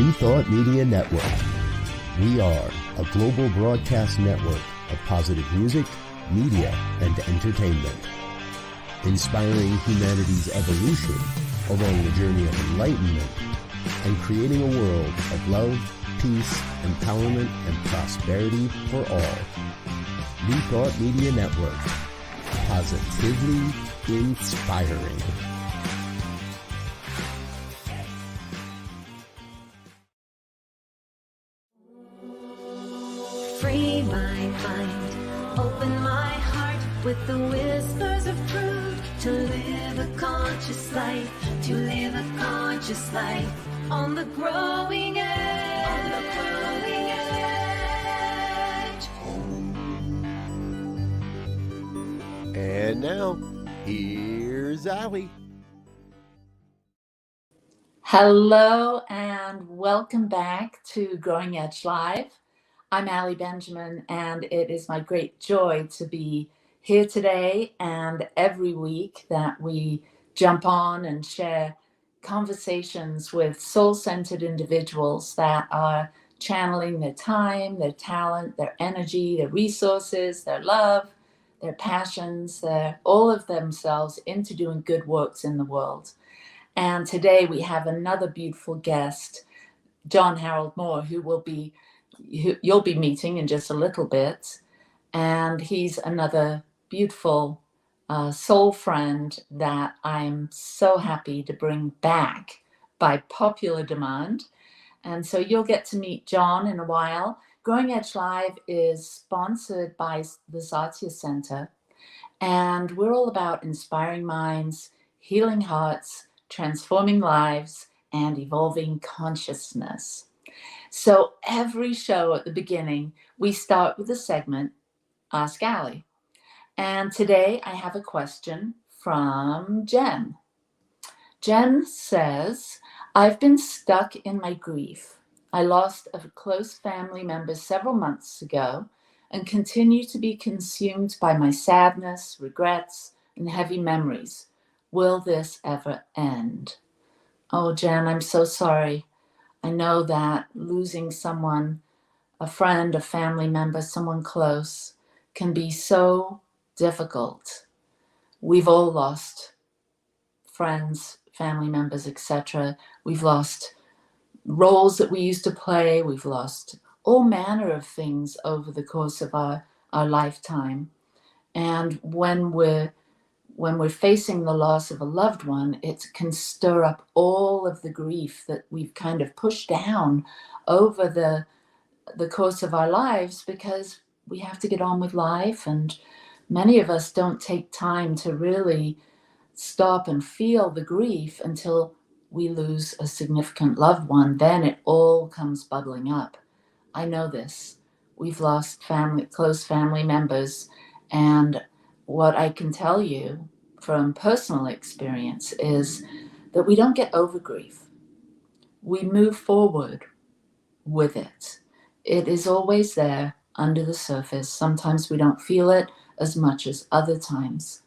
Rethought Media Network. We are a global broadcast network of positive music, media, and entertainment, inspiring humanity's evolution along the journey of enlightenment and creating a world of love, peace, empowerment, and prosperity for all. Rethought Media Network. Positively inspiring. Free my mind, open my heart with the whispers of truth. To live a conscious life, to live a conscious life on the growing edge. On the growing edge. And now, here's Allie. Hello and welcome back to Growing Edge Live. I'm Allie Benjamin, and it is my great joy to be here today and every week that we jump on and share conversations with soul-centered individuals that are channeling their time, their talent, their energy, their resources, their love, their passions, all of themselves into doing good works in the world. And today we have another beautiful guest, John Harold Moore, who you'll be meeting in just a little bit. And he's another beautiful soul friend that I'm so happy to bring back by popular demand. And so you'll get to meet John in a while. Growing Edge Live is sponsored by the thesatyacenter. And we're all about inspiring minds, healing hearts, transforming lives, and evolving consciousness. So every show at the beginning, we start with the segment, Ask Allie. And today I have a question from Jen. Jen says, I've been stuck in my grief. I lost a close family member several months ago and continue to be consumed by my sadness, regrets, and heavy memories. Will this ever end? Oh, Jen, I'm so sorry. I know that losing someone, a friend, a family member, someone close, can be so difficult. We've all lost friends, family members, etc. We've lost roles that we used to play. We've lost all manner of things over the course of our lifetime. And when we're facing the loss of a loved one, it can stir up all of the grief that we've kind of pushed down over the course of our lives, because we have to get on with life, and many of us don't take time to really stop and feel the grief until we lose a significant loved one. Then it all comes bubbling up. I know this. We've lost close family members, and what I can tell you from personal experience is that we don't get over grief. We move forward with it. It is always there under the surface. Sometimes we don't feel it as much as other times,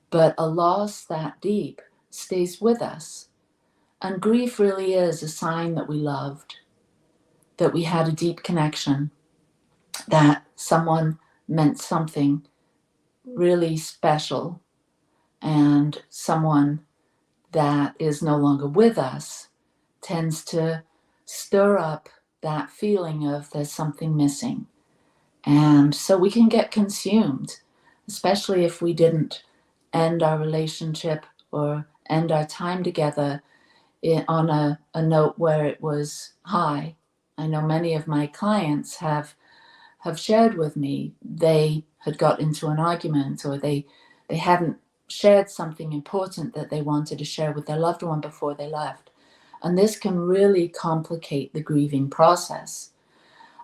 but a loss that deep stays with us. And grief really is a sign that we loved, that we had a deep connection, that someone meant something really special, and someone that is no longer with us tends to stir up that feeling of there's something missing. And so we can get consumed, especially if we didn't end our relationship or end our time together on a note where it was high. I know many of my clients have shared with me they had got into an argument, or they hadn't shared something important that they wanted to share with their loved one before they left. And this can really complicate the grieving process.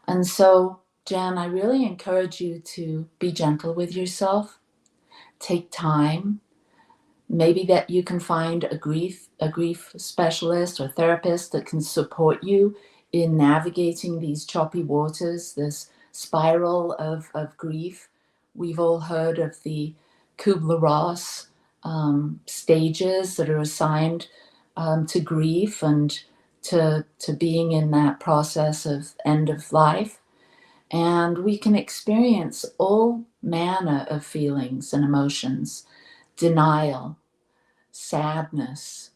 And so, Jen, I really encourage you to be gentle with yourself. Take time. Maybe that you can find a grief specialist or therapist that can support you in navigating these choppy waters, this spiral of grief. We've all heard of the Kubler-Ross stages that are assigned to grief, and to being in that process of end of life. And we can experience all manner of feelings and emotions: denial, sadness,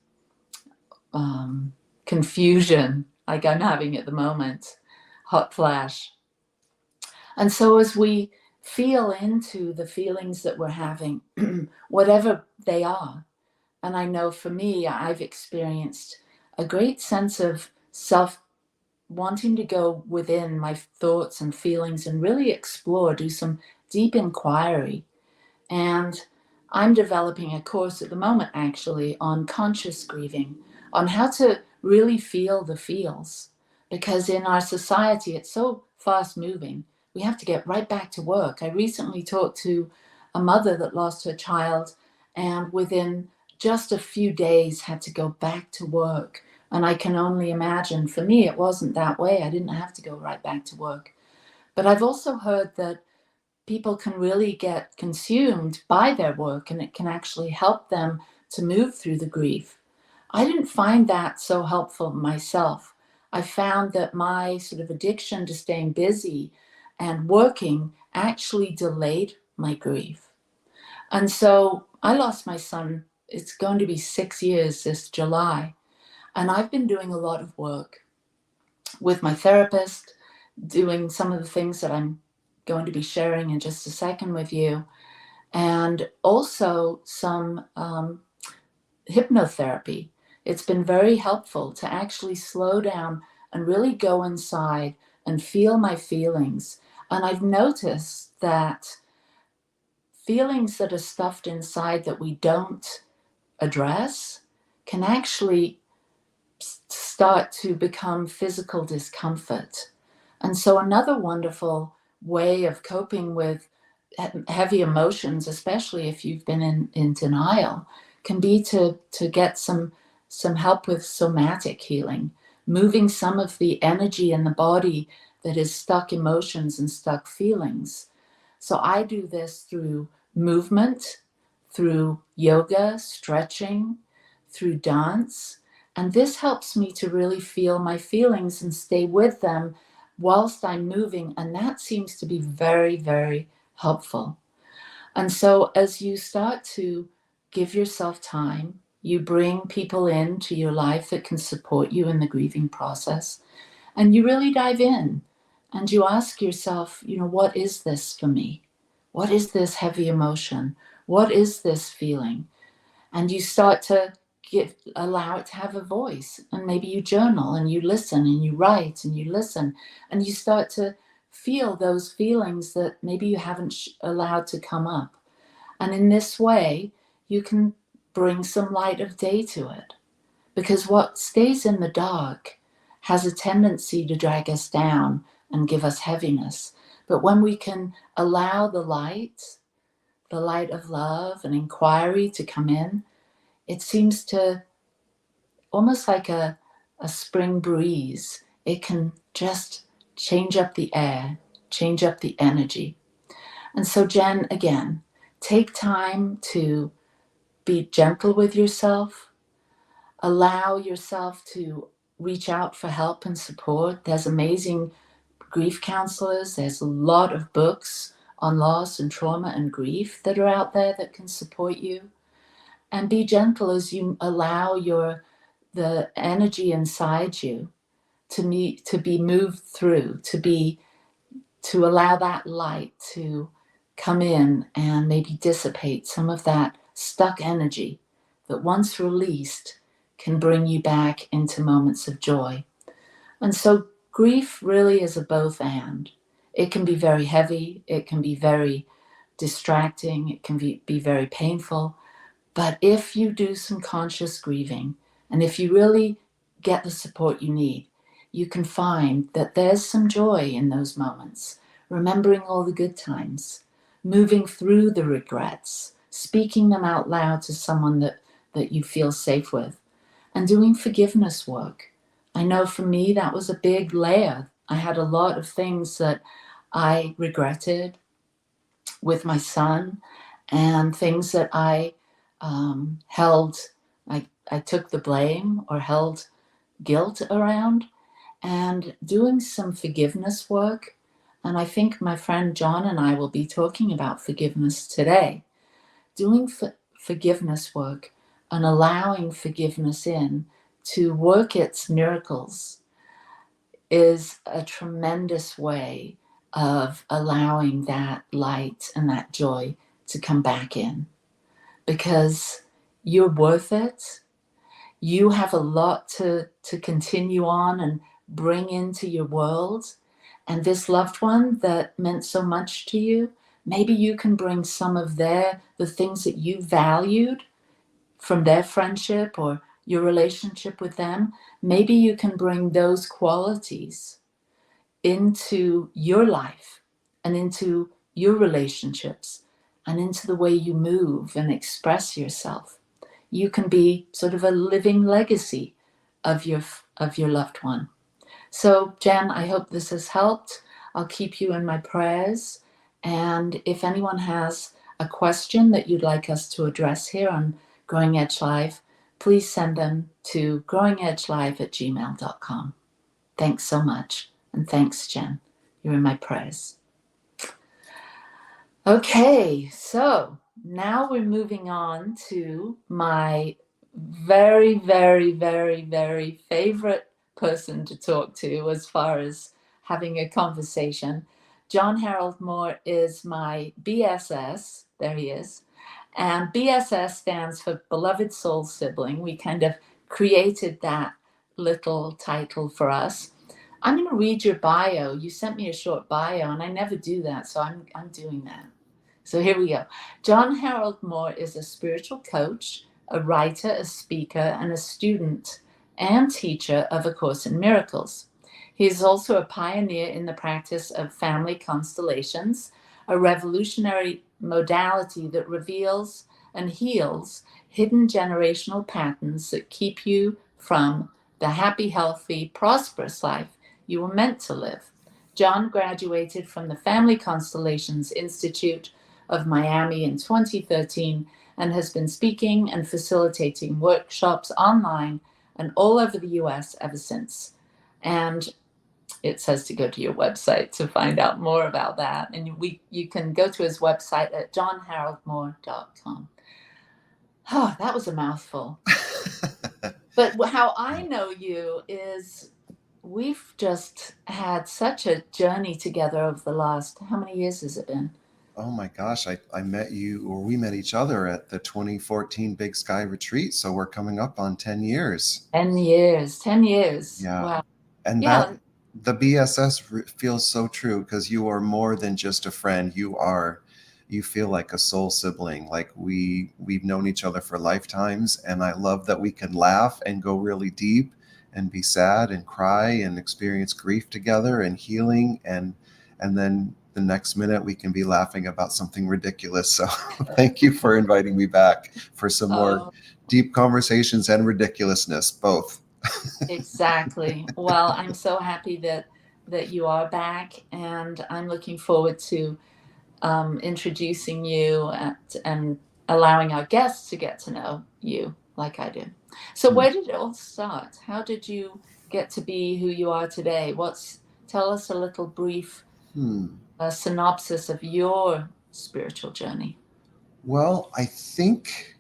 confusion, like I'm having at the moment, hot flash. And so as we feel into the feelings that we're having, whatever they are, and I know for me, I've experienced a great sense of self wanting to go within my thoughts and feelings and really explore, do some deep inquiry. And I'm developing a course at the moment, actually, on conscious grieving, on how to really feel the feels. Because in our society, it's so fast moving. We have to get right back to work. I recently talked to a mother that lost her child and within just a few days had to go back to work. And I can only imagine, for me, it wasn't that way. I didn't have to go right back to work. But I've also heard that people can really get consumed by their work and it can actually help them to move through the grief. I didn't find that so helpful myself. I found that my sort of addiction to staying busy and working actually delayed my grief. And so I lost my son. It's going to be 6 years this July. And I've been doing a lot of work with my therapist, doing some of the things that I'm going to be sharing in just a second with you, and also some hypnotherapy. It's been very helpful to actually slow down and really go inside and feel my feelings. And I've noticed that feelings that are stuffed inside that we don't address can actually start to become physical discomfort. And so another wonderful way of coping with heavy emotions, especially if you've been in denial, can be to get some help with somatic healing, moving some of the energy in the body that is stuck emotions and stuck feelings. So I do this through movement, through yoga, stretching, through dance. And this helps me to really feel my feelings and stay with them whilst I'm moving. And that seems to be very, very helpful. And so as you start to give yourself time, you bring people into your life that can support you in the grieving process. And you really dive in and you ask yourself, what is this for me? What is this heavy emotion? What is this feeling? And you start to allow it to have a voice. And maybe you journal and you listen and you write and you listen and you start to feel those feelings that maybe you haven't allowed to come up. And in this way, you can bring some light of day to it. Because what stays in the dark has a tendency to drag us down and give us heaviness. But when we can allow the light of love and inquiry to come in, it seems to, almost like a spring breeze, it can just change up the air, change up the energy. And so, Jen, again, take time to be gentle with yourself. Allow yourself to reach out for help and support. There's amazing grief counselors. There's a lot of books on loss and trauma and grief that are out there that can support you. And be gentle as you allow the energy inside you to be moved through, to allow that light to come in and maybe dissipate some of that stuck energy that once released can bring you back into moments of joy. And so grief really is a both and. It can be very heavy, it can be very distracting, it can be very painful. But if you do some conscious grieving, and if you really get the support you need, you can find that there's some joy in those moments, remembering all the good times, moving through the regrets, speaking them out loud to someone that you feel safe with, and doing forgiveness work. I know for me, that was a big layer. I had a lot of things that I regretted with my son and things that I held, I took the blame or held guilt around, and doing some forgiveness work. And I think my friend John and I will be talking about forgiveness today. Doing forgiveness work and allowing forgiveness in to work its miracles is a tremendous way of allowing that light and that joy to come back in, because you're worth it. You have a lot to continue on and bring into your world. And this loved one that meant so much to you, maybe you can bring some of the things that you valued from their friendship or your relationship with them. Maybe you can bring those qualities into your life and into your relationships and into the way you move and express yourself. You can be sort of a living legacy of your loved one. So, Jen, I hope this has helped. I'll keep you in my prayers. And if anyone has a question that you'd like us to address here on Growing Edge Live, please send them to growingedgelive@gmail.com. Thanks so much. And thanks, Jen. You're in my prayers. Okay, so now we're moving on to my very, very, very, very favorite person to talk to as far as having a conversation. John Harold Moore is my BSS. There he is. And BSS stands for Beloved Soul Sibling. We kind of created that little title for us. I'm going to read your bio. You sent me a short bio, and I never do that, so I'm doing that. So here we go. John Harold Moore is a spiritual coach, a writer, a speaker, and a student and teacher of A Course in Miracles. He is also a pioneer in the practice of family constellations, a revolutionary modality that reveals and heals hidden generational patterns that keep you from the happy, healthy, prosperous life you were meant to live. John graduated from the Family Constellations Institute of Miami in 2013 and has been speaking and facilitating workshops online and all over the US ever since. And it says to go to your website to find out more about that. And you can go to his website at johnharoldmoore.com. Oh, that was a mouthful. But how I know you is we've just had such a journey together over the last, how many years has it been? Oh my gosh, I met you, or we met each other at the 2014 Big Sky Retreat. So we're coming up on 10 years. 10 years. Yeah. Wow. And Yeah. the BSS feels so true, because you are more than just a friend. You feel like a soul sibling. Like we've known each other for lifetimes. And I love that we can laugh and go really deep and be sad and cry and experience grief together and healing. And then the next minute we can be laughing about something ridiculous. So thank you for inviting me back for some more deep conversations and ridiculousness, both. Exactly. Well, I'm so happy that you are back, and I'm looking forward to introducing you and allowing our guests to get to know you like I do. So where did it all start? How did you get to be who you are today? Tell us a little brief synopsis of your spiritual journey. Well, I think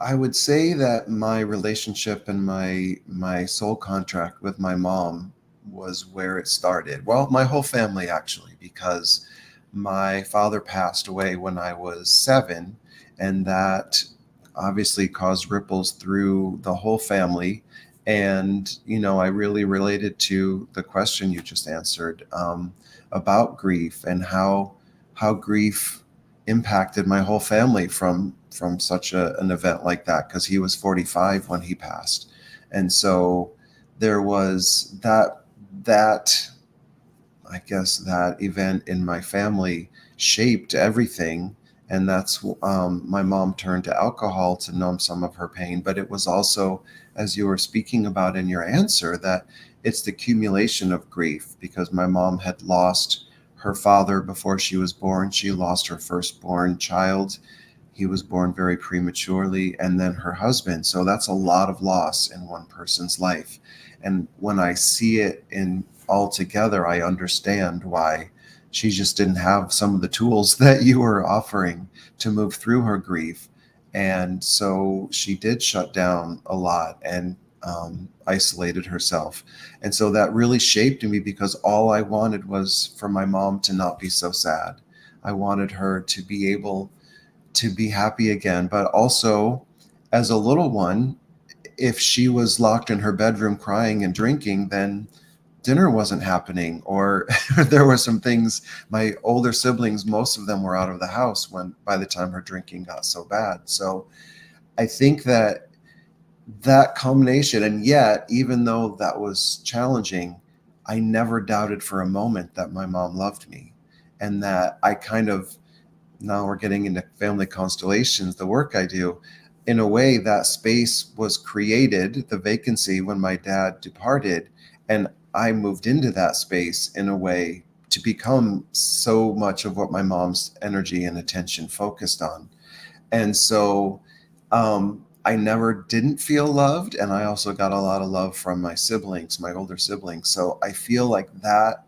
I would say that my relationship and my soul contract with my mom was where it started. Well, my whole family, actually, because my father passed away when I was 7, and that obviously caused ripples through the whole family. And, I really related to the question you just answered about grief and how grief impacted my whole family from such an event like that, because he was 45 when he passed. And so there was that I guess that event in my family shaped everything. And that's my mom turned to alcohol to numb some of her pain. But it was also, as you were speaking about in your answer, that it's the accumulation of grief, because my mom had lost her father before she was born. She lost her firstborn child. He was born very prematurely, and then her husband. So that's a lot of loss in one person's life. And when I see it in all together, I understand why she just didn't have some of the tools that you were offering to move through her grief. And so she did shut down a lot and isolated herself. And so that really shaped me, because all I wanted was for my mom to not be so sad. I wanted her to be able to be happy again. But also, as a little one, if she was locked in her bedroom crying and drinking, then dinner wasn't happening, or there were some things. My older siblings, most of them were out of the house when by the time her drinking got so bad. So I think that combination, and yet, even though that was challenging, I never doubted for a moment that my mom loved me, and that I kind of, now we're getting into family constellations, the work I do, in a way that space was created, the vacancy, when my dad departed, and I moved into that space in a way to become so much of what my mom's energy and attention focused on. And so I never didn't feel loved. And I also got a lot of love from my siblings, my older siblings. So I feel like that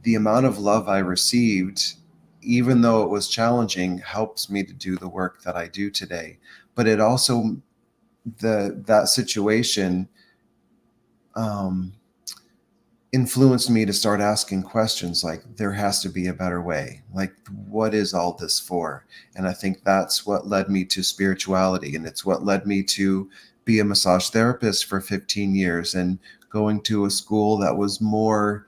the amount of love I received, even though it was challenging, helps me to do the work that I do today. But it also, that situation influenced me to start asking questions like, there has to be a better way. Like, what is all this for? And I think that's what led me to spirituality. And it's what led me to be a massage therapist for 15 years and going to a school that was more,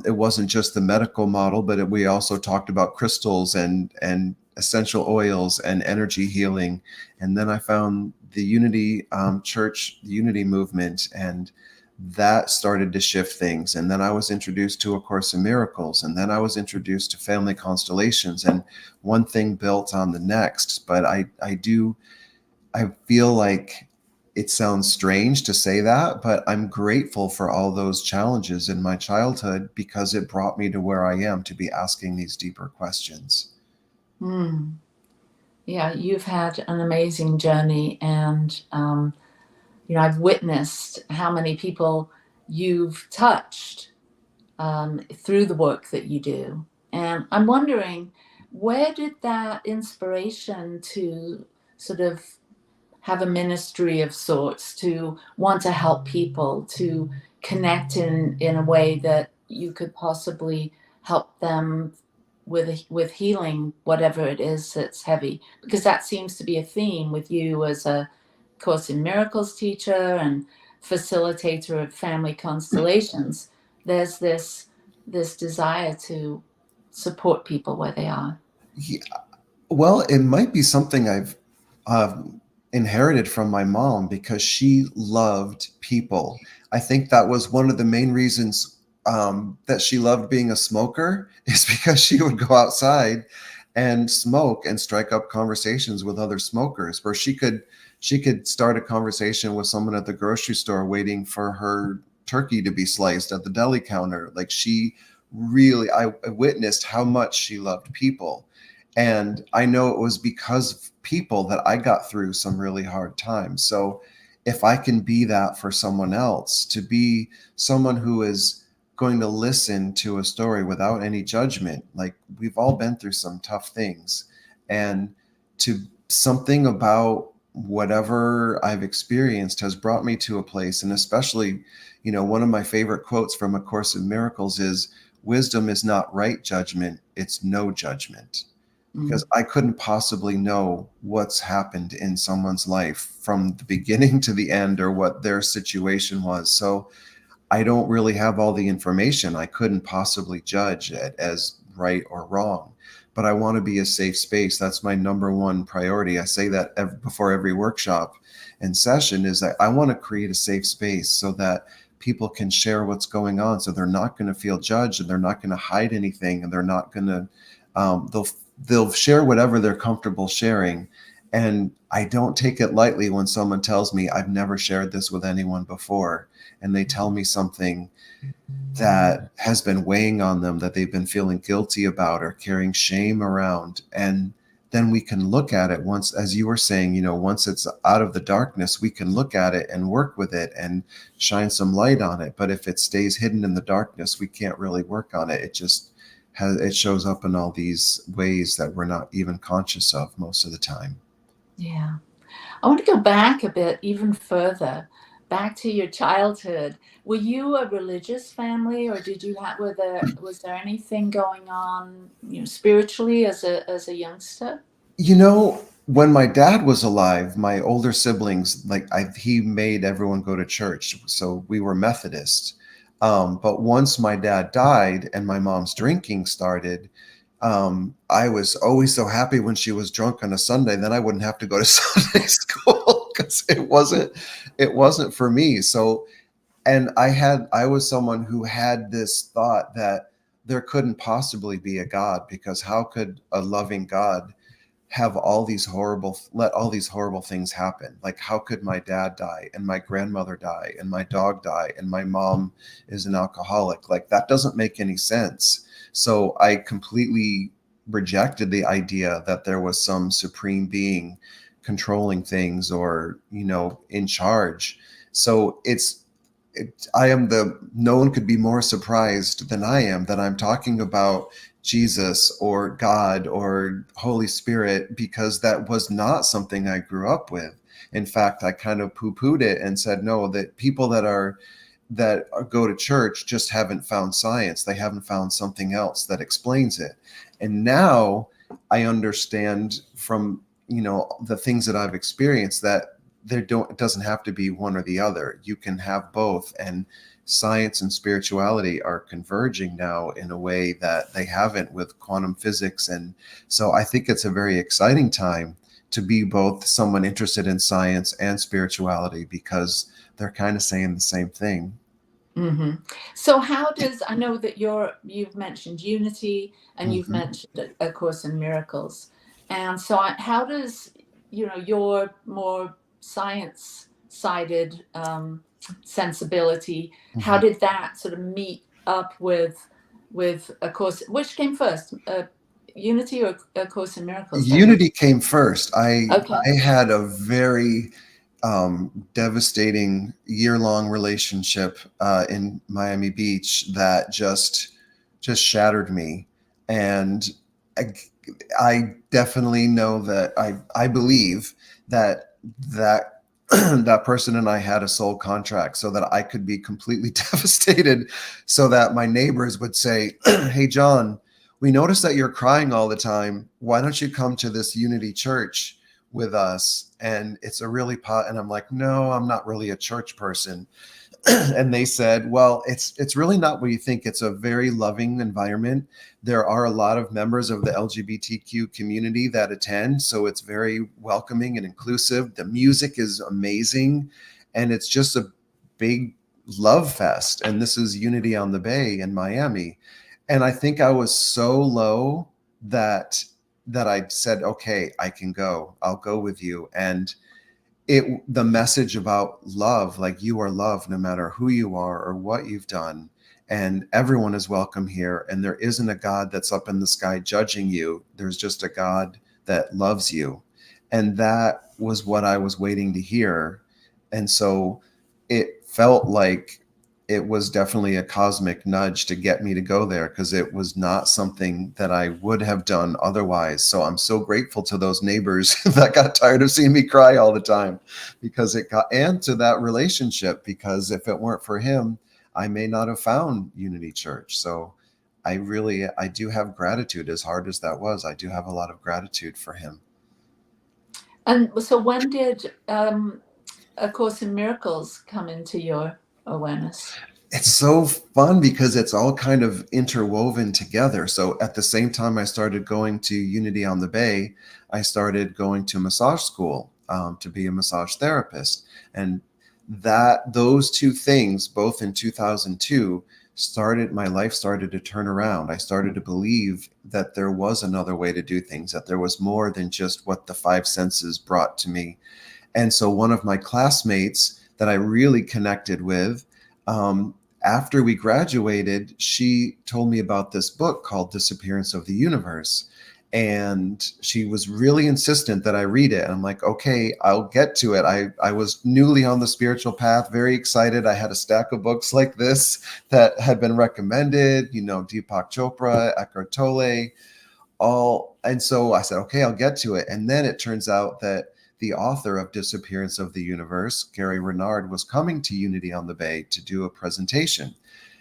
it wasn't just the medical model, but we also talked about crystals and essential oils and energy healing. And then I found the Unity Church, the Unity movement, and that started to shift things. And then I was introduced to A Course in Miracles, and then I was introduced to family constellations, and one thing built on the next. But I feel like it sounds strange to say that, but I'm grateful for all those challenges in my childhood, because it brought me to where I am, to be asking these deeper questions. Yeah, you've had an amazing journey, and I've witnessed how many people you've touched through the work that you do. And I'm wondering, where did that inspiration to sort of have a ministry of sorts, to want to help people, to connect in a way that you could possibly help them with healing whatever it is that's heavy? Because that seems to be a theme with you as a Course in Miracles teacher and facilitator of family constellations. There's this desire to support people where they are. Yeah. Well, it might be something I've inherited from my mom, because she loved people. I think that was one of the main reasons that she loved being a smoker, is because she would go outside and smoke and strike up conversations with other smokers, where she could start a conversation with someone at the grocery store waiting for her turkey to be sliced at the deli counter. Like, she really, I witnessed how much she loved people. And I know it was because of people that I got through some really hard times. So if I can be that for someone else, to be someone who is going to listen to a story without any judgment, like, we've all been through some tough things, and to something about whatever I've experienced has brought me to a place. And especially, one of my favorite quotes from A Course in Miracles is, wisdom is not right judgment, it's no judgment. Because I couldn't possibly know what's happened in someone's life from the beginning to the end, or what their situation was. So I don't really have all the information. I couldn't possibly judge it as right or wrong, but I want to be a safe space. That's my number one priority. I say that before every workshop and session, is that I want to create a safe space so that people can share what's going on. So they're not going to feel judged, and they're not going to hide anything, and they're not going to, they'll share whatever they're comfortable sharing. And I don't take it lightly when someone tells me, I've never shared this with anyone before, and they tell me something that has been weighing on them, that they've been feeling guilty about or carrying shame around. And then we can look at it once, as you were saying, once it's out of the darkness, we can look at it and work with it and shine some light on it. But if it stays hidden in the darkness, we can't really work on it. It shows up in all these ways that we're not even conscious of most of the time. Yeah. I want to go back a bit, even further, back to your childhood. Were you a religious family, or was there anything going on, spiritually as a youngster? When my dad was alive, my older siblings, he made everyone go to church. So we were Methodist. But once my dad died and my mom's drinking started, I was always so happy when she was drunk on a Sunday, then I wouldn't have to go to Sunday school because it wasn't for me. So, and I was someone who had this thought that there couldn't possibly be a God, because how could a loving God let all these horrible things happen? Like, how could my dad die and my grandmother die and my dog die and my mom is an alcoholic? Like, that doesn't make any sense. So I completely rejected the idea that there was some supreme being controlling things or, in charge. So no one could be more surprised than I am that I'm talking about Jesus or God or Holy Spirit, because that was not something I grew up with. In fact, I kind of poo-pooed it and said, no, that people that go to church just haven't found science. They haven't found something else that explains it. And now I understand from, the things that I've experienced that it doesn't have to be one or the other. You can have both. And science and spirituality are converging now in a way that they haven't with quantum physics. And so I think it's a very exciting time to be both someone interested in science and spirituality, because they're kind of saying the same thing. Mm-hmm. So I know that you've mentioned unity and you've mentioned A Course in Miracles. And so how does, your more science-sided sensibility, how did that sort of meet up with A Course? Which came first, Unity or A Course in Miracles? Unity came first. I Okay. had a very devastating year-long relationship in Miami Beach that just shattered me. And I definitely know that I believe that that person and I had a soul contract so that I could be completely devastated, so that my neighbors would say, hey, John, we noticed that you're crying all the time. Why don't you come to this Unity church with us? And it's a really and I'm like, no, I'm not really a church person. And they said, well, it's really not what you think. It's a very loving environment. There are a lot of members of the LGBTQ community that attend, so it's very welcoming and inclusive. The music is amazing, and it's just a big love fest. And this is Unity on the Bay in Miami. And I think I was so low that I said, okay, I can go. I'll go with you. And the message about love, like, you are loved no matter who you are or what you've done, and everyone is welcome here, and there isn't a God that's up in the sky judging you. There's just a God that loves you. And that was what I was waiting to hear. And so it felt like it was definitely a cosmic nudge to get me to go there, because it was not something that I would have done otherwise. So I'm so grateful to those neighbors that got tired of seeing me cry all the time, and to that relationship, because if it weren't for him, I may not have found Unity Church. So I do have gratitude. As hard as that was, I do have a lot of gratitude for him. And so when did A Course in Miracles come into your awareness? It's so fun because it's all kind of interwoven together. So at the same time I started going to Unity on the Bay, I started going to massage school to be a massage therapist. And those two things, both in 2002, my life started to turn around. I started to believe that there was another way to do things, that there was more than just what the five senses brought to me. And so one of my classmates that I really connected with, after we graduated, she told me about this book called Disappearance of the Universe. And she was really insistent that I read it. And I'm like, okay, I'll get to it. I was newly on the spiritual path, very excited. I had a stack of books like this that had been recommended, Deepak Chopra, Eckhart Tolle, all. And so I said, okay, I'll get to it. And then it turns out that the author of Disappearance of the Universe, Gary Renard, was coming to Unity on the Bay to do a presentation.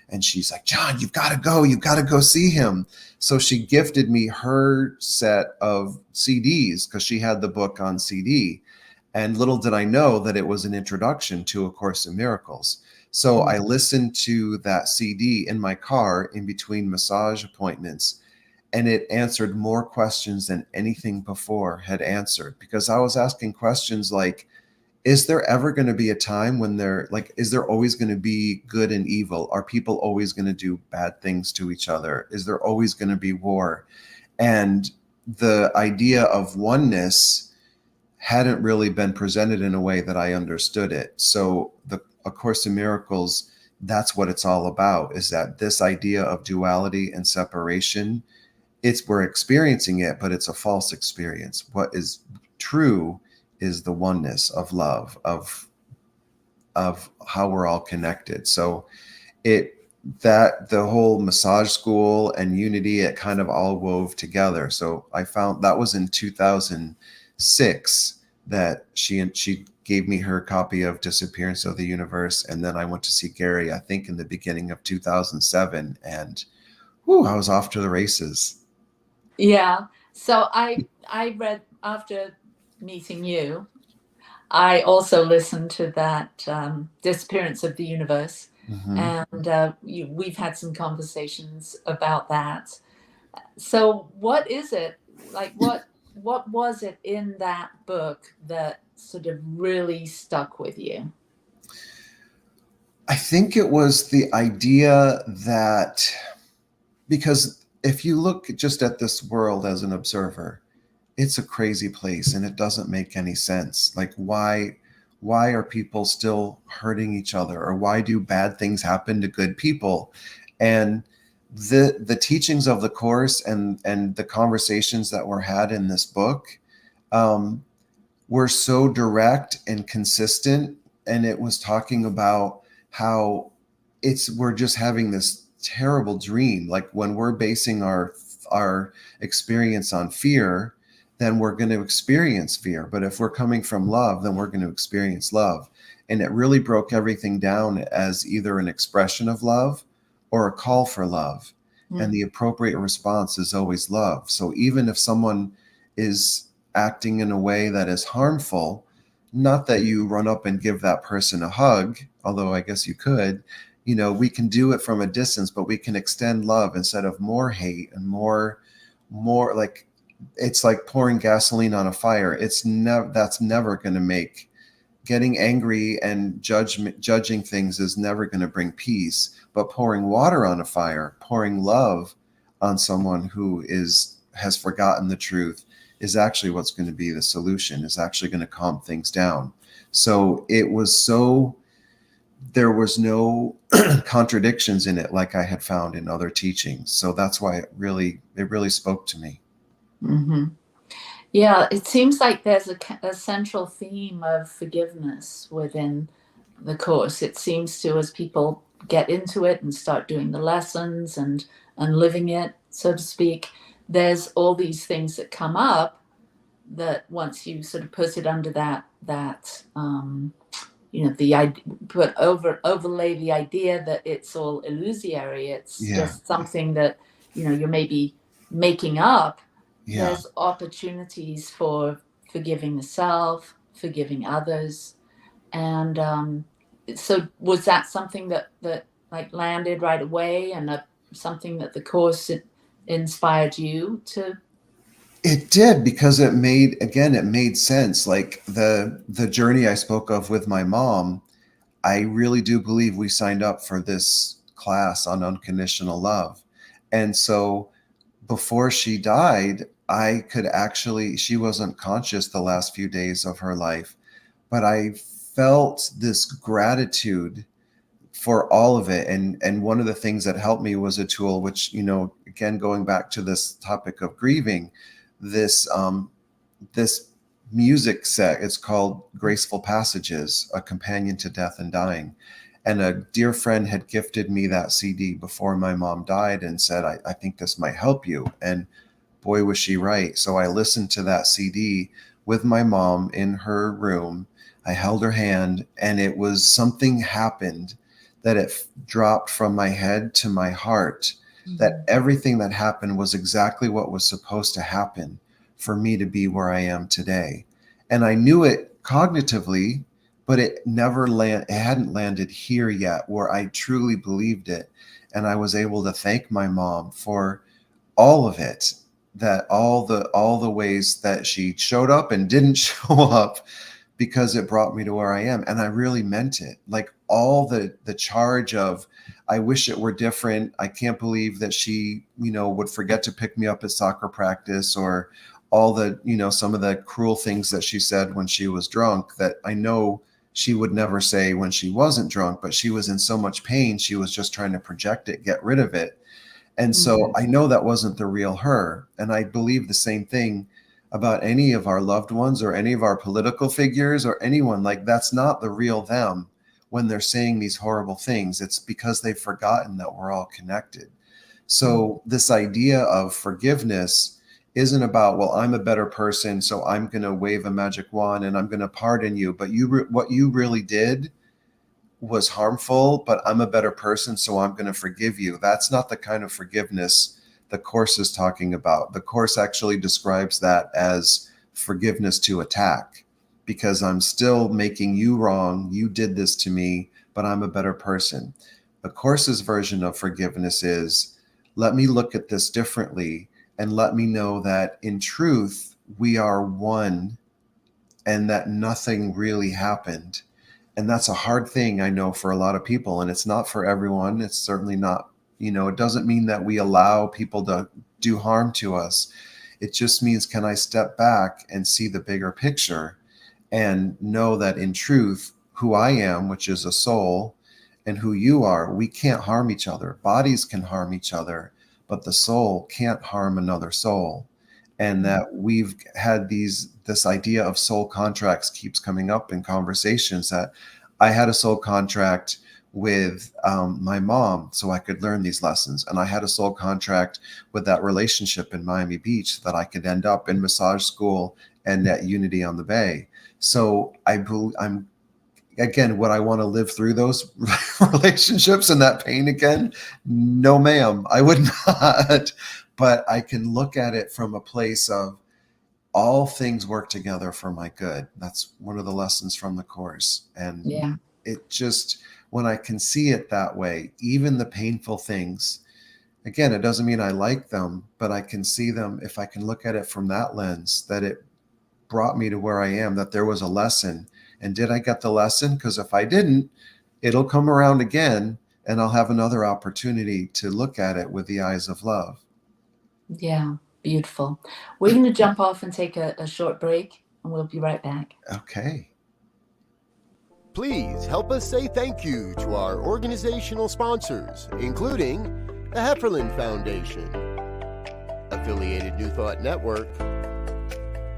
And she's like, John, you've got to go see him. So she gifted me her set of CDs because she had the book on CD. And little did I know that it was an introduction to A Course in Miracles. So I listened to that CD in my car in between massage appointments, and it answered more questions than anything before had answered, because I was asking questions like, is there ever going to be a time when is there always going to be good and evil? Are people always going to do bad things to each other? Is there always going to be war? And the idea of oneness hadn't really been presented in a way that I understood it. So A Course in Miracles, that's what it's all about, is that this idea of duality and separation, we're experiencing it, but it's a false experience. What is true is the oneness of love, of how we're all connected. So the whole massage school and Unity, it kind of all wove together. So I found that was in 2006 that she gave me her copy of Disappearance of the Universe. And then I went to see Gary, I think in the beginning of 2007, and I was off to the races. Yeah. So I read, after meeting you, I also listened to that Disappearance of the Universe, and we've had some conversations about that. So what is it like? What was it in that book that sort of really stuck with you? I think it was the idea that, because if you look just at this world as an observer, it's a crazy place and it doesn't make any sense. Like, why are people still hurting each other, or why do bad things happen to good people? And the teachings of the Course and the conversations that were had in this book were so direct and consistent. And it was talking about how we're just having this terrible dream. Like, when we're basing our experience on fear, then we're going to experience fear. But if we're coming from love, then we're going to experience love. And it really broke everything down as either an expression of love or a call for love. And the appropriate response is always love. So even if someone is acting in a way that is harmful, not that you run up and give that person a hug, although I guess you could, we can do it from a distance, but we can extend love instead of more hate and more like, it's like pouring gasoline on a fire. That's never going to make. Getting angry and judging things is never going to bring peace. But pouring water on a fire, pouring love on someone who has forgotten the truth, is actually what's going to be the solution, is actually going to calm things down. So there was no contradictions in it like I had found in other teachings. So that's why it really spoke to me. Mm-hmm. Yeah, it seems like there's a central theme of forgiveness within the Course. It seems to, as people get into it and start doing the lessons and living it, so to speak, there's all these things that come up that once you sort of put it under that the idea, overlay the idea that it's all illusory. It's just something that you're maybe making up. Yeah. There's opportunities for forgiving the self, forgiving others. And so was that something that like landed right away, and something that the Course inspired you to? It did, because it made sense. Like the journey I spoke of with my mom, I really do believe we signed up for this class on unconditional love. And so before she died, she wasn't conscious the last few days of her life, but I felt this gratitude for all of it. And one of the things that helped me was a tool, which, again, going back to this topic of grieving, this music set. It's called Graceful Passages, A Companion to Death and Dying. And a dear friend had gifted me that CD before my mom died and said, I think this might help you. And boy, was she right. So I listened to that CD with my mom in her room. I held her hand, and it was something happened that it dropped from my head to my heart, that everything that happened was exactly what was supposed to happen for me to be where I am today. And I knew it cognitively, but it hadn't landed here yet where I truly believed it. And I was able to thank my mom for all of it, that all the ways that she showed up and didn't show up, because it brought me to where I am. And I really meant it. Like all the charge of, I wish it were different. I can't believe that she, would forget to pick me up at soccer practice, or all the, some of the cruel things that she said when she was drunk that I know she would never say when she wasn't drunk, but she was in so much pain. She was just trying to project it, get rid of it. And so I know that wasn't the real her. And I believe the same thing about any of our loved ones or any of our political figures or anyone. Like, that's not the real them when they're saying these horrible things. It's because they've forgotten that we're all connected. So this idea of forgiveness isn't about, well, I'm a better person, so I'm going to wave a magic wand and I'm going to pardon you. But what you really did was harmful, but I'm a better person, so I'm going to forgive you. That's not the kind of forgiveness the Course is talking about. The Course actually describes that as forgiveness to attack, because I'm still making you wrong. You did this to me, but I'm a better person. The Course's version of forgiveness is, let me look at this differently and let me know that in truth, we are one and that nothing really happened. And that's a hard thing, I know, for a lot of people. And it's not for everyone. It's certainly not, it doesn't mean that we allow people to do harm to us. It just means, can I step back and see the bigger picture and know that in truth, who I am, which is a soul, and who you are, we can't harm each other. Bodies can harm each other, but the soul can't harm another soul. And that we've had this idea of soul contracts keeps coming up in conversations, that I had a soul contract with my mom so I could learn these lessons. And I had a soul contract with that relationship in Miami Beach that I could end up in massage school and at Unity on the Bay. So I'm again, would I want to live through those relationships and that pain again? No, ma'am, I would not. But I can look at it from a place of all things work together for my good. That's one of the lessons from the Course. And it just, when I can see it that way, even the painful things, again, it doesn't mean I like them, but I can see them, if I can look at it from that lens, that it brought me to where I am, that there was a lesson. And did I get the lesson? Because if I didn't, it'll come around again and I'll have another opportunity to look at it with the eyes of love. Yeah, beautiful. We're going to jump off and take a short break, and we'll be right back. Okay. Please help us say thank you to our organizational sponsors, including the Hefferland Foundation, Affiliated New Thought Network,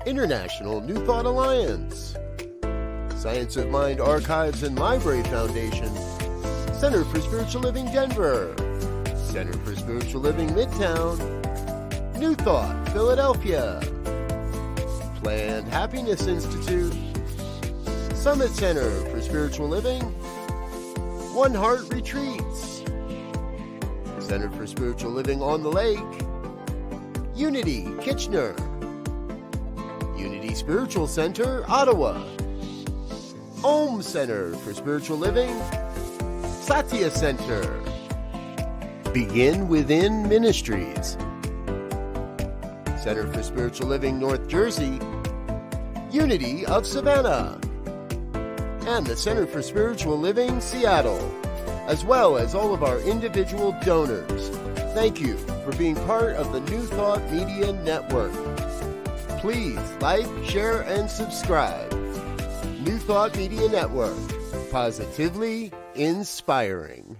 International New Thought Alliance, Science of Mind Archives and Library Foundation, Center for Spiritual Living Denver, Center for Spiritual Living Midtown, New Thought Philadelphia, Planned Happiness Institute, Summit Center for Spiritual Living, One Heart Retreats, Center for Spiritual Living on the Lake, Unity Kitchener, Unity Spiritual Center Ottawa, Om Center for Spiritual Living, thesatyacenter, Begin Within Ministries, Center for Spiritual Living North Jersey, Unity of Savannah, and the Center for Spiritual Living Seattle, as well as all of our individual donors. Thank you for being part of the New Thought Media Network. Please like, share, and subscribe. New Thought Media Network, positively inspiring.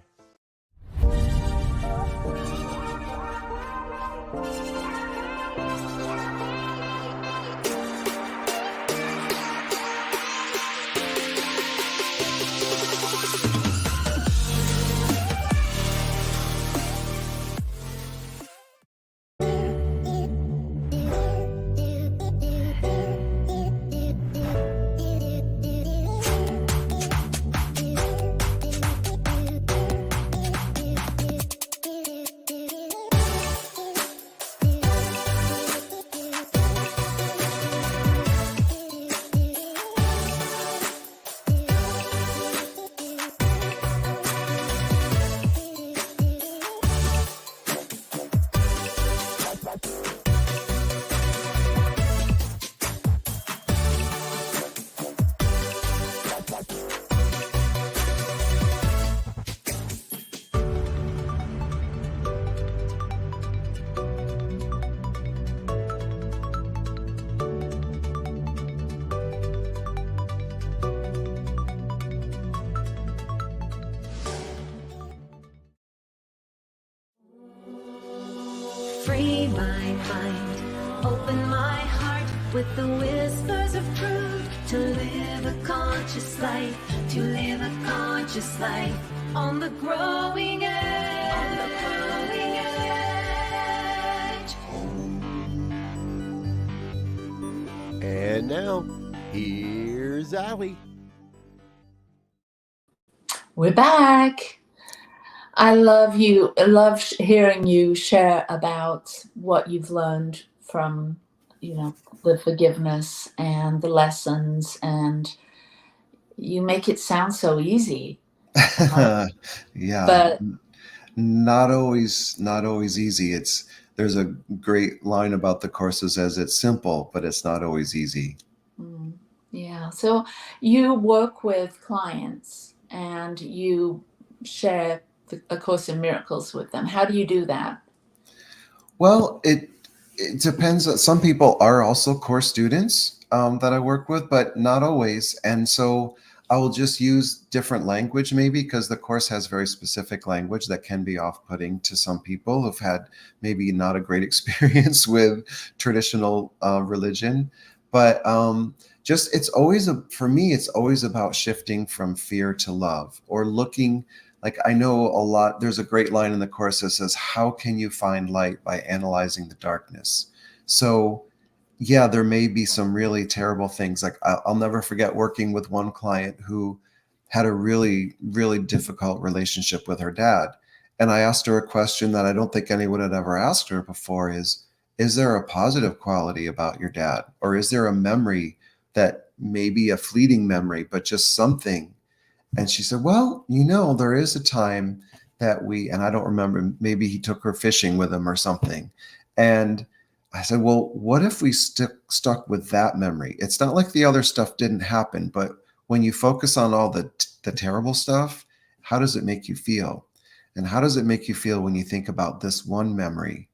Free my mind, open my heart with the whispers of truth. To live a conscious life, to live a conscious life on the growing edge. On the growing edge. And now, here's Allie. We're back. I love hearing you share about what you've learned from, the forgiveness and the lessons, and you make it sound so easy. Yeah, But not always easy. There's a great line about the courses as it's simple, but it's not always easy. yeah, so you work with clients and you share A Course in Miracles with them. How do you do that? Well, it depends. Some people are also course students that I work with, but not always. And so I will just use different language maybe because the course has very specific language that can be off-putting to some people who've had maybe not a great experience with traditional religion. But for me, it's always about shifting from fear to love, or looking. Like, I know there's a great line in the course that says, how can you find light? By analyzing the darkness. So yeah, there may be some really terrible things. Like I'll never forget working with one client who had a really, really difficult relationship with her dad. And I asked her a question that I don't think anyone had ever asked her before is there a positive quality about your dad? Or is there a memory that may be a fleeting memory, but just something? And she said, well, there is a time that and I don't remember, maybe he took her fishing with him or something. And I said, well, what if we stuck with that memory? It's not like the other stuff didn't happen, but when you focus on all the terrible stuff, how does it make you feel? And how does it make you feel when you think about this one memory?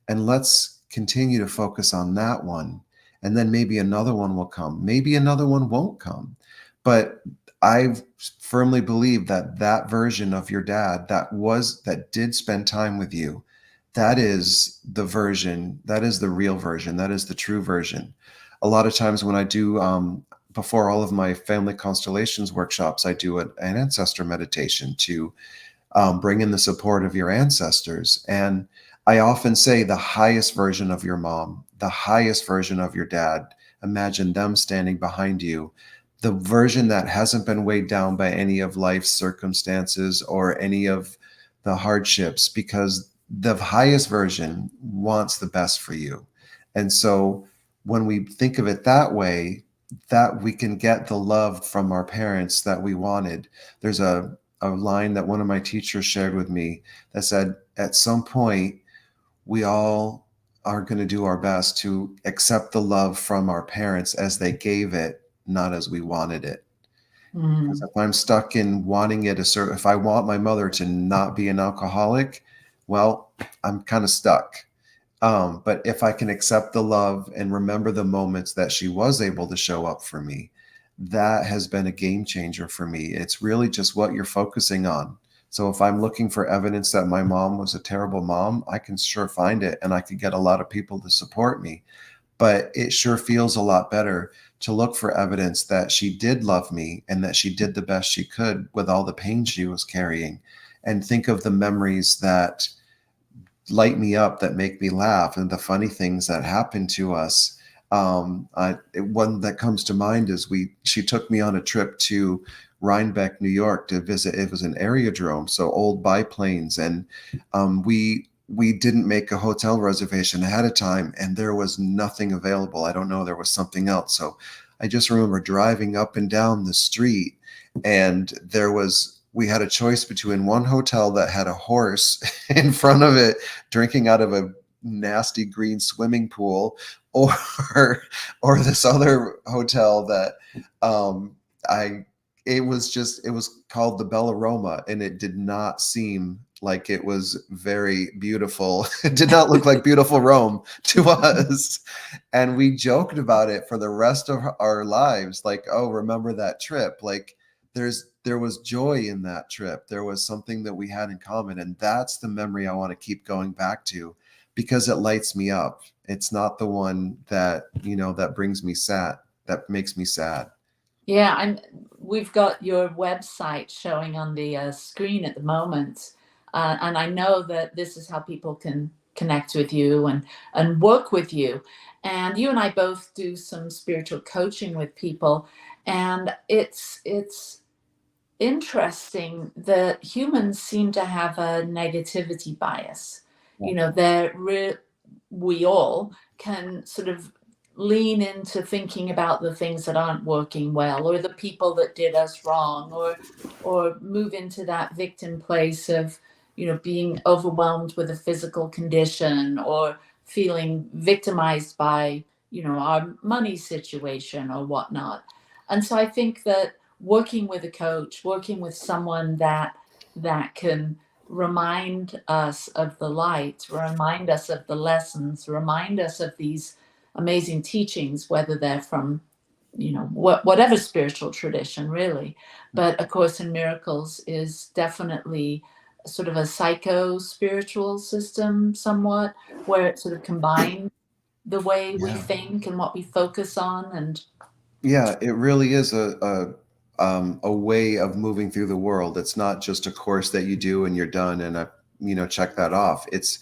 And let's continue to focus on that one. And then maybe another one will come. Maybe another one won't come. But I firmly believe that version of your dad that did spend time with you, that is the version, that is the real version, that is the true version. A lot of times when I do, before all of my family constellations workshops, I do an ancestor meditation to bring in the support of your ancestors. And I often say the highest version of your mom, the highest version of your dad, imagine them standing behind you. The version that hasn't been weighed down by any of life's circumstances or any of the hardships, because the highest version wants the best for you. And so when we think of it that way, that we can get the love from our parents that we wanted. There's a line that one of my teachers shared with me that said, at some point, we all are going to do our best to accept the love from our parents as they gave it, not as we wanted it. Because if I'm stuck in wanting it if I want my mother to not be an alcoholic, well, I'm kind of stuck. But if I can accept the love and remember the moments that she was able to show up for me, that has been a game changer for me. It's really just what you're focusing on. So if I'm looking for evidence that my mom was a terrible mom, I can sure find it, and I could get a lot of people to support me. But it sure feels a lot better to look for evidence that she did love me and that she did the best she could with all the pain she was carrying, and think of the memories that light me up, that make me laugh, and the funny things that happen to us. One that comes to mind is she took me on a trip to Rhinebeck, New York to visit. It was an aerodrome, so old biplanes, and we didn't make a hotel reservation ahead of time, and there was nothing available. I don't know, there was something else. So I just remember driving up and down the street, and we had a choice between one hotel that had a horse in front of it drinking out of a nasty green swimming pool, or this other hotel that it was called the Bella Roma, and it did not seem like it was very beautiful. It did not look like beautiful Rome to us. And we joked about it for the rest of our lives. Like, oh, remember that trip? Like, there was joy in that trip. There was something that we had in common. And that's the memory I want to keep going back to, because it lights me up. It's not the one that, that brings me sad, that makes me sad. Yeah, we've got your website showing on the screen at the moment. And I know that this is how people can connect with you and work with you. And you and I both do some spiritual coaching with people. And it's interesting that humans seem to have a negativity bias. We all can sort of lean into thinking about the things that aren't working well, or the people that did us wrong, or move into that victim place of being overwhelmed with a physical condition, or feeling victimized by our money situation or whatnot. And so I think that working with a coach, working with someone that can remind us of the light, remind us of the lessons, remind us of these amazing teachings, whether they're from whatever spiritual tradition, really. But A Course in Miracles is definitely sort of a psycho-spiritual system somewhat, where it sort of combines the way we think and what we focus on. And yeah, it really is a way of moving through the world. It's not just a course that you do and you're done and check that off. It's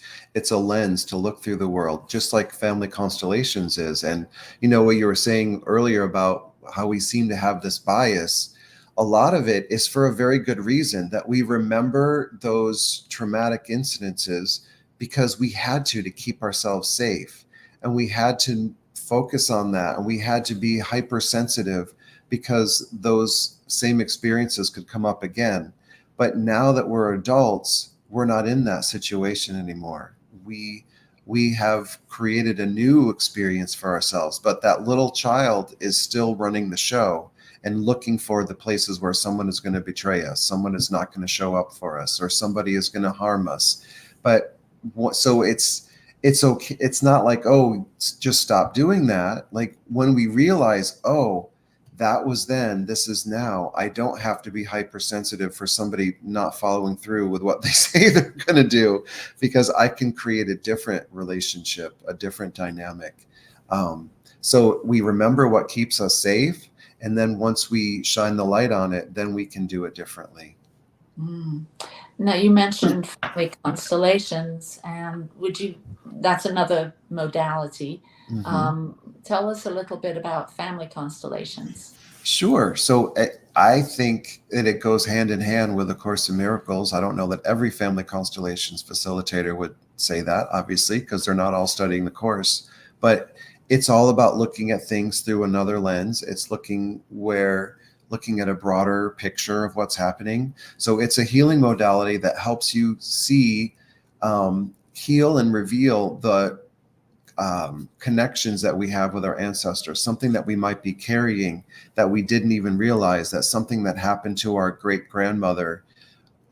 a lens to look through the world, just like family constellations is. And what you were saying earlier about how we seem to have this bias, a lot of it is for a very good reason, that we remember those traumatic incidences because we had to keep ourselves safe, and we had to focus on that, and we had to be hypersensitive because those same experiences could come up again. But now that we're adults, we're not in that situation anymore. We have created a new experience for ourselves, but that little child is still running the show and looking for the places where someone is going to betray us, someone is not going to show up for us, or somebody is going to harm us. But so it's okay. It's not like, oh, just stop doing that. Like, when we realize, oh, that was then, this is now, I don't have to be hypersensitive for somebody not following through with what they say they're going to do, because I can create a different relationship, a different dynamic. So we remember what keeps us safe. And then once we shine the light on it, then we can do it differently. Now, you mentioned family constellations, and that's another modality. Tell us a little bit about family constellations. Sure. So I think that it goes hand in hand with A Course in Miracles. I don't know that every family constellations facilitator would say that, obviously, because they're not all studying the course. But it's all about looking at things through another lens. It's looking at a broader picture of what's happening. So it's a healing modality that helps you see, heal and reveal the connections that we have with our ancestors, something that we might be carrying that we didn't even realize, that something that happened to our great grandmother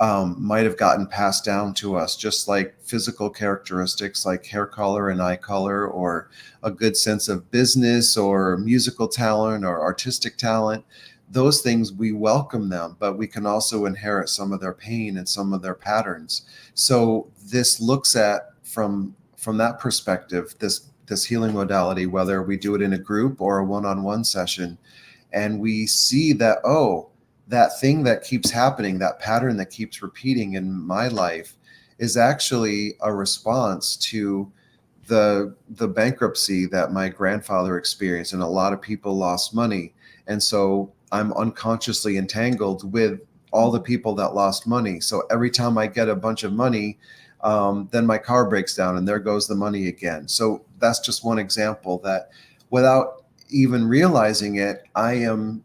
might have gotten passed down to us, just like physical characteristics like hair color and eye color, or a good sense of business or musical talent or artistic talent. Those things, we welcome them, but we can also inherit some of their pain and some of their patterns. So this looks at from that perspective, this this healing modality, whether we do it in a group or a one-on-one session, and we see that, oh, that thing that keeps happening, that pattern that keeps repeating in my life is actually a response to the bankruptcy that my grandfather experienced, and a lot of people lost money. And so I'm unconsciously entangled with all the people that lost money. So every time I get a bunch of money, then my car breaks down and there goes the money again. So that's just one example that, without even realizing it, I am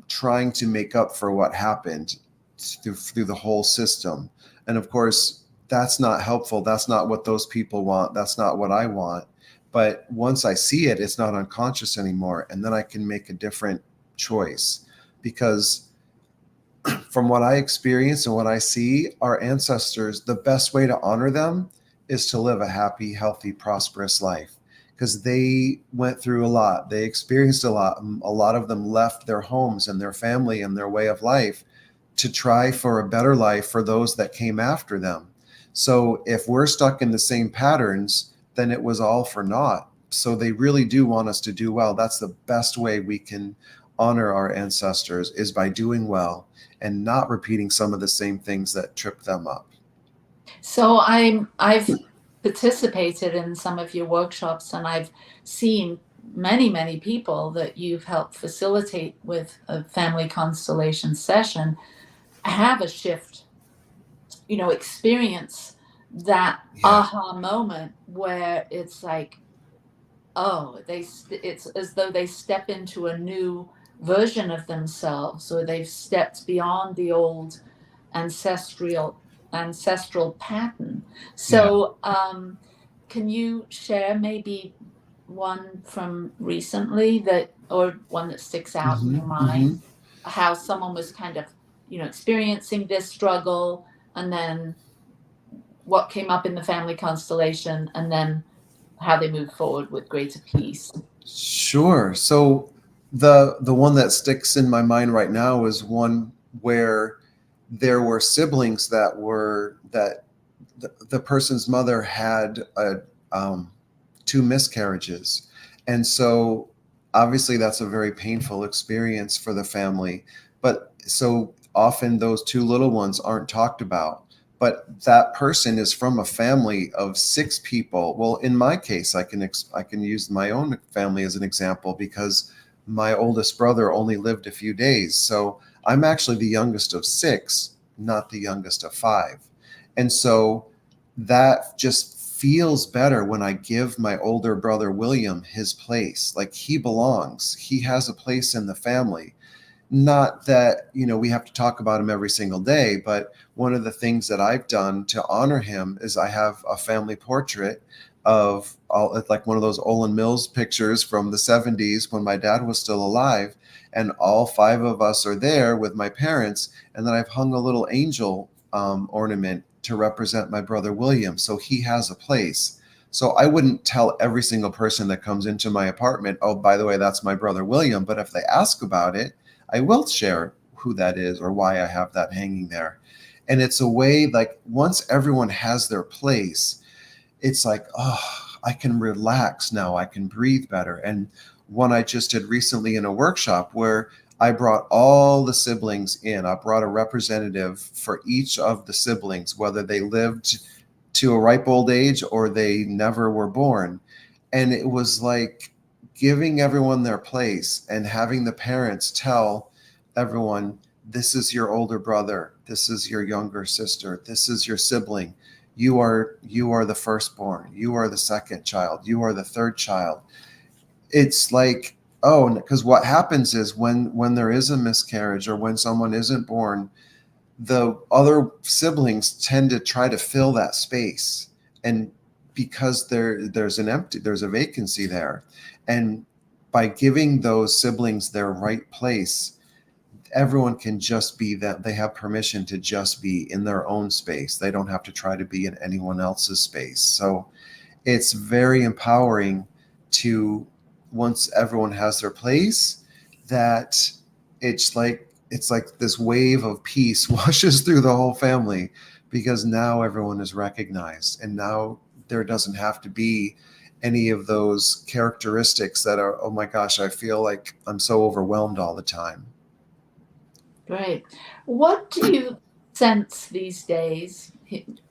trying to make up for what happened through the whole system. And of course, that's not helpful. That's not what those people want. That's not what I want. But once I see it, it's not unconscious anymore. And then I can make a different choice, because from what I experience and what I see, our ancestors, the best way to honor them is to live a happy, healthy, prosperous life, because they went through a lot. They experienced a lot. A lot of them left their homes and their family and their way of life to try for a better life for those that came after them. So if we're stuck in the same patterns, then it was all for naught. So they really do want us to do well. That's the best way we can honor our ancestors, is by doing well and not repeating some of the same things that trip them up. So I've participated in some of your workshops, and I've seen many people that you've helped facilitate with a family constellation session have a shift, experience that aha moment where it's like, oh, it's as though they step into a new version of themselves, or they've stepped beyond the old ancestral pattern. So can you share maybe one from recently, that, or one that sticks out in your mind, how someone was kind of experiencing this struggle, and then what came up in the family constellation, and then how they move forward with greater peace? Sure. So the one that sticks in my mind right now is one where there were siblings that the person's mother had two miscarriages. And so obviously that's a very painful experience for the family. But so often those two little ones aren't talked about. But that person is from a family of 6 people. Well, in my case, I can use my own family as an example, because my oldest brother only lived a few days. So I'm actually the youngest of 6, not the youngest of 5. And so that just feels better when I give my older brother William his place. Like, he belongs. He has a place in the family. Not that, we have to talk about him every single day, but one of the things that I've done to honor him is I have a family portrait of like one of those Olin Mills pictures from the 70s when my dad was still alive, and all 5 of us are there with my parents. And then I've hung a little angel ornament to represent my brother William. So he has a place. So I wouldn't tell every single person that comes into my apartment, oh, by the way, that's my brother William. But if they ask about it, I will share who that is or why I have that hanging there. And it's a way, like, once everyone has their place, it's like, oh, I can relax now. I can breathe better. And one I just did recently in a workshop where I brought all the siblings in. I brought a representative for each of the siblings, whether they lived to a ripe old age or they never were born. And it was like giving everyone their place and having the parents tell everyone, this is your older brother, this is your younger sister, this is your sibling. You are the firstborn, you are the second child, you are the third child. It's like, oh, because what happens is when there is a miscarriage or when someone isn't born, the other siblings tend to try to fill that space. And because there's a vacancy there. And by giving those siblings their right place, everyone can just be that. They have permission to just be in their own space. They don't have to try to be in anyone else's space. So it's very empowering to, once everyone has their place, that it's like this wave of peace washes through the whole family, because now everyone is recognized, and now there doesn't have to be any of those characteristics that are, oh my gosh, I feel like I'm so overwhelmed all the time. Great. What do you sense these days?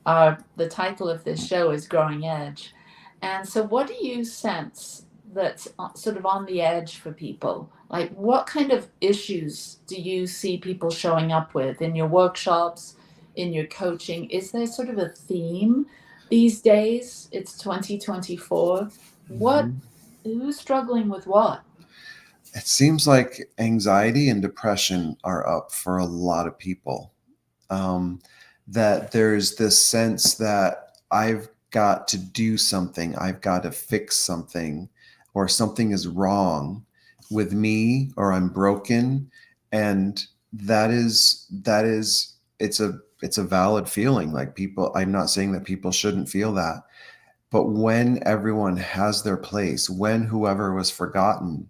The title of this show is Growing Edge. And so, what do you sense that's sort of on the edge for people? Like, what kind of issues do you see people showing up with in your workshops, in your coaching? Is there sort of a theme these days? It's 2024. What, Mhm. who's struggling with what? It seems like anxiety and depression are up for a lot of people. Um, that there's this sense that I've got to do something, I've got to fix something, or something is wrong with me, or I'm broken. And it's a valid feeling. Like, people, I'm not saying that people shouldn't feel that, but when everyone has their place, when whoever was forgotten,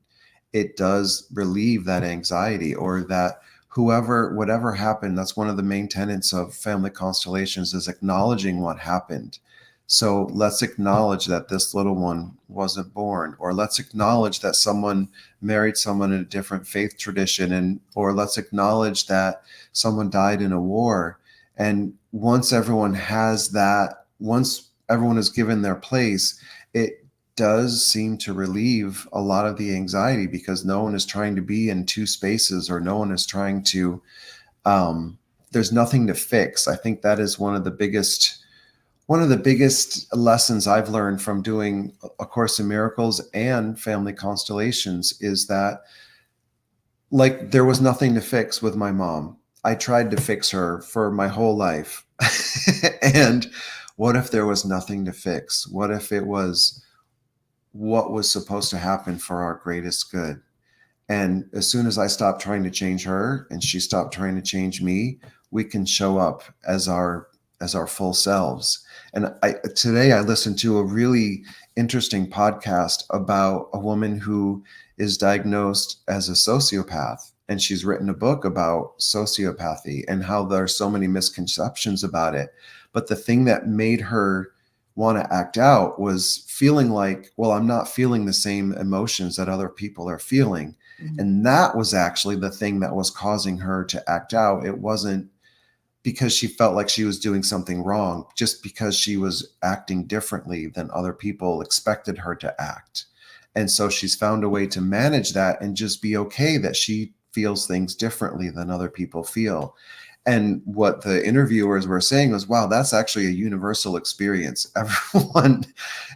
it does relieve that anxiety, or that whatever happened. That's one of the main tenets of family constellations, is acknowledging what happened. So let's acknowledge that this little one wasn't born, or let's acknowledge that someone married someone in a different faith tradition, or let's acknowledge that someone died in a war. And once everyone is given their place, it does seem to relieve a lot of the anxiety, because no one is trying to be in two spaces, or no one is trying to, there's nothing to fix. I think that is one of the biggest lessons I've learned from doing A Course in Miracles and family constellations, is that, like, there was nothing to fix with my mom. I tried to fix her for my whole life. And what if there was nothing to fix? What if it was what was supposed to happen for our greatest good? And as soon as I stopped trying to change her and she stopped trying to change me, we can show up as our full selves. And today I listened to a really interesting podcast about a woman who is diagnosed as a sociopath, and she's written a book about sociopathy and how there are so many misconceptions about it. But the thing that made her want to act out was feeling like, well, I'm not feeling the same emotions that other people are feeling. Mhm. And that was actually the thing that was causing her to act out. It wasn't because she felt like she was doing something wrong, just because she was acting differently than other people expected her to act. And so she's found a way to manage that and just be okay that she feels things differently than other people feel. And what the interviewers were saying was, wow, that's actually a universal experience. Everyone,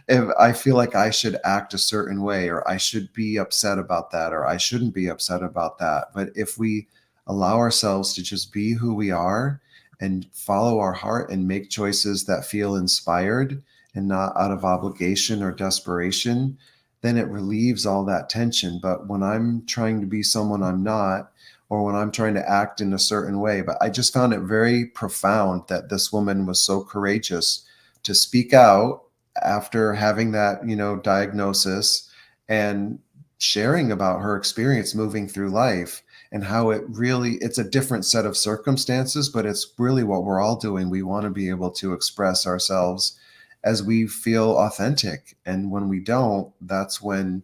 if I feel like I should act a certain way, or I should be upset about that, or I shouldn't be upset about that. But if we allow ourselves to just be who we are and follow our heart and make choices that feel inspired and not out of obligation or desperation, then it relieves all that tension. But when I'm trying to be someone I'm not, or when I'm trying to act in a certain way. But I just found it very profound that this woman was so courageous to speak out after having that, diagnosis, and sharing about her experience moving through life, and how it's a different set of circumstances, but it's really what we're all doing. We want to be able to express ourselves as we feel authentic. And when we don't, that's when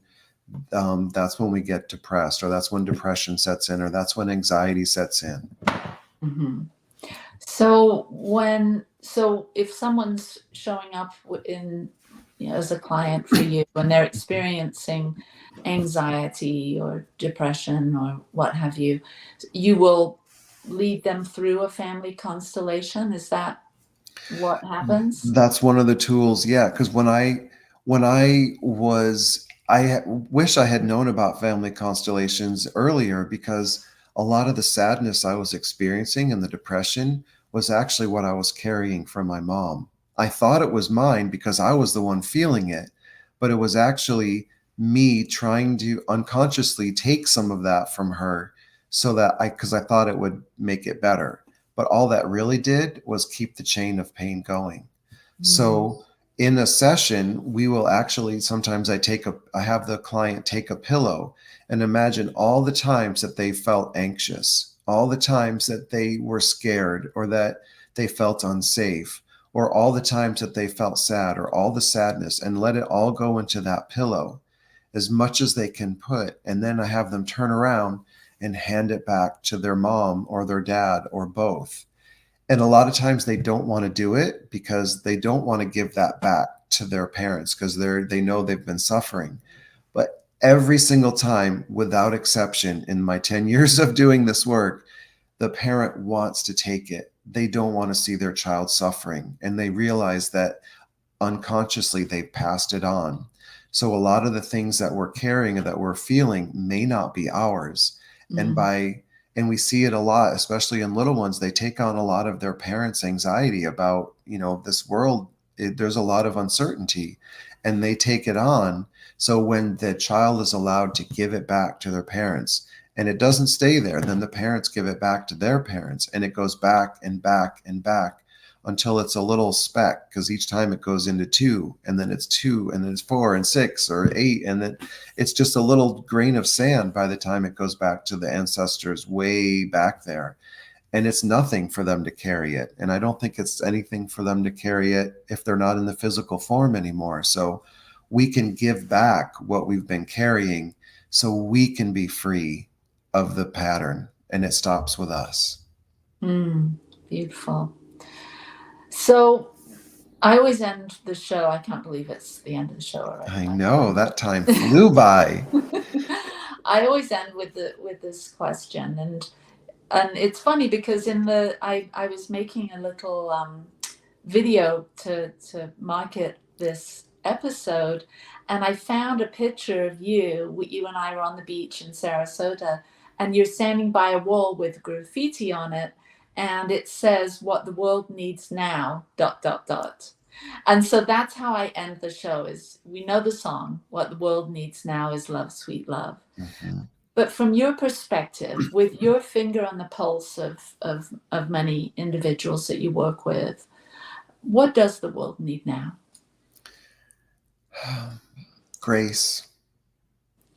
we get depressed, or that's when depression sets in, or that's when anxiety sets in. Mhm. So if someone's showing up as a client for you, and they're experiencing anxiety or depression or what have you, you will lead them through a family constellation. Is that what happens? That's one of the tools. Yeah. Because I wish I had known about family constellations earlier, because a lot of the sadness I was experiencing and the depression was actually what I was carrying from my mom. I thought it was mine because I was the one feeling it, but it was actually me trying to unconsciously take some of that from her, because I thought it would make it better. But all that really did was keep the chain of pain going. So in a session, we will actually, sometimes I have the client take a pillow and imagine all the times that they felt anxious, all the times that they were scared, or that they felt unsafe, or all the times that they felt sad, or all the sadness, and let it all go into that pillow as much as they can put. And then I have them turn around and hand it back to their mom or their dad or both. And a lot of times they don't want to do it because they don't want to give that back to their parents, because they know they've been suffering. But every single time, without exception, in my 10 years of doing this work, the parent wants to take it. They don't want to see their child suffering. And they realize that unconsciously they've passed it on. So a lot of the things that we're carrying and that we're feeling may not be ours. And we see it a lot, especially in little ones. They take on a lot of their parents' anxiety about, this world. There's a lot of uncertainty, and they take it on. So when the child is allowed to give it back to their parents, and it doesn't stay there, then the parents give it back to their parents, and it goes back and back and back until it's a little speck, because each time it goes into 2, and then it's 2, and then it's 4 and 6 or 8, and then it's just a little grain of sand by the time it goes back to the ancestors way back there. And it's nothing for them to carry it. And I don't think it's anything for them to carry it if they're not in the physical form anymore. So we can give back what we've been carrying so we can be free of the pattern, and it stops with us. Beautiful. So I always end the show. I can't believe it's the end of the show already. I know, that time flew by. I always end with this question, and it's funny because I was making a little video to market this episode, and I found a picture of you. You and I were on the beach in Sarasota, and you're standing by a wall with graffiti on it. And it says, "What the world needs now, ... And so that's how I end the show. Is we know the song, "What the world needs now is love, sweet love." Mm-hmm. But from your perspective, with your finger on the pulse of many individuals that you work with, what does the world need now? Grace.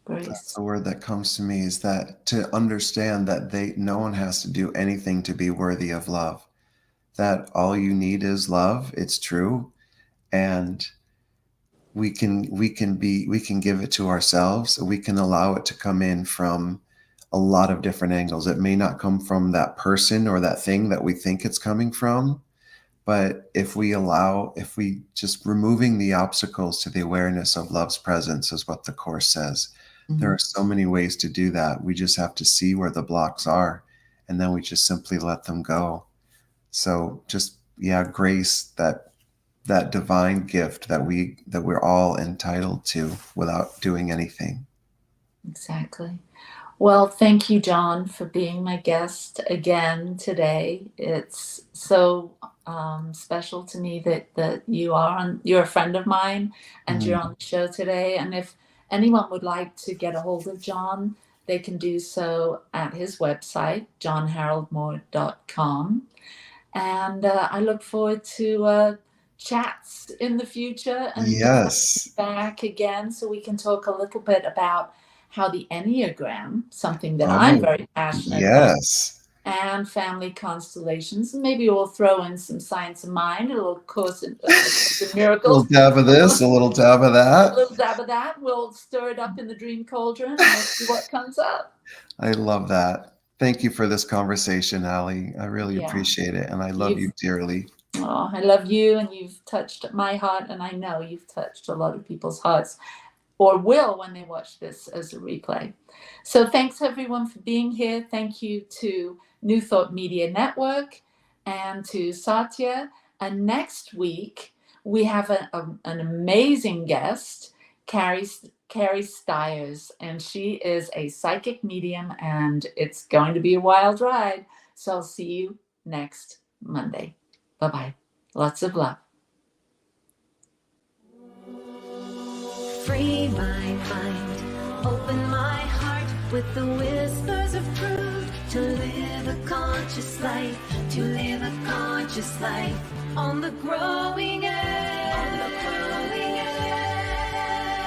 Grace. That's the word that comes to me, is that to understand that no one has to do anything to be worthy of love, that all you need is love. It's true. And we can give it to ourselves. We can allow it to come in from a lot of different angles. It may not come from that person or that thing that we think it's coming from, but if we just removing the obstacles to the awareness of love's presence is what the Course says. There are so many ways to do that. We just have to see where the blocks are, and then we just simply let them go. So just, grace, that divine gift that we're all entitled to without doing anything. Exactly. Well, thank you, John, for being my guest again today. It's so special to me that you're a friend of mine, and you're on the show today. And if anyone would like to get a hold of John, they can do so at his website, johnharoldmoore.com. And I look forward to chats in the future, and yes, back again so we can talk a little bit about how the Enneagram, something that I'm very passionate about, and family constellations. And maybe we'll throw in some science of mind, a little course in miracles. A little dab of this, a little dab of that. A little dab of that. We'll stir it up in the dream cauldron and we'll see what comes up. I love that. Thank you for this conversation, Ali. I really appreciate it. And I love you dearly. Oh, I love you, and you've touched my heart, and I know you've touched a lot of people's hearts, or will when they watch this as a replay. So thanks everyone for being here. Thank you to New Thought Media Network and to Satya. And next week we have an amazing guest, Carrie Stiers, and she is a psychic medium, and it's going to be a wild ride. So I'll see you next Monday. Bye-bye. Lots of love. Free my mind, open my heart with the whispers of truth. To live a conscious life, to live a conscious life on the growing edge.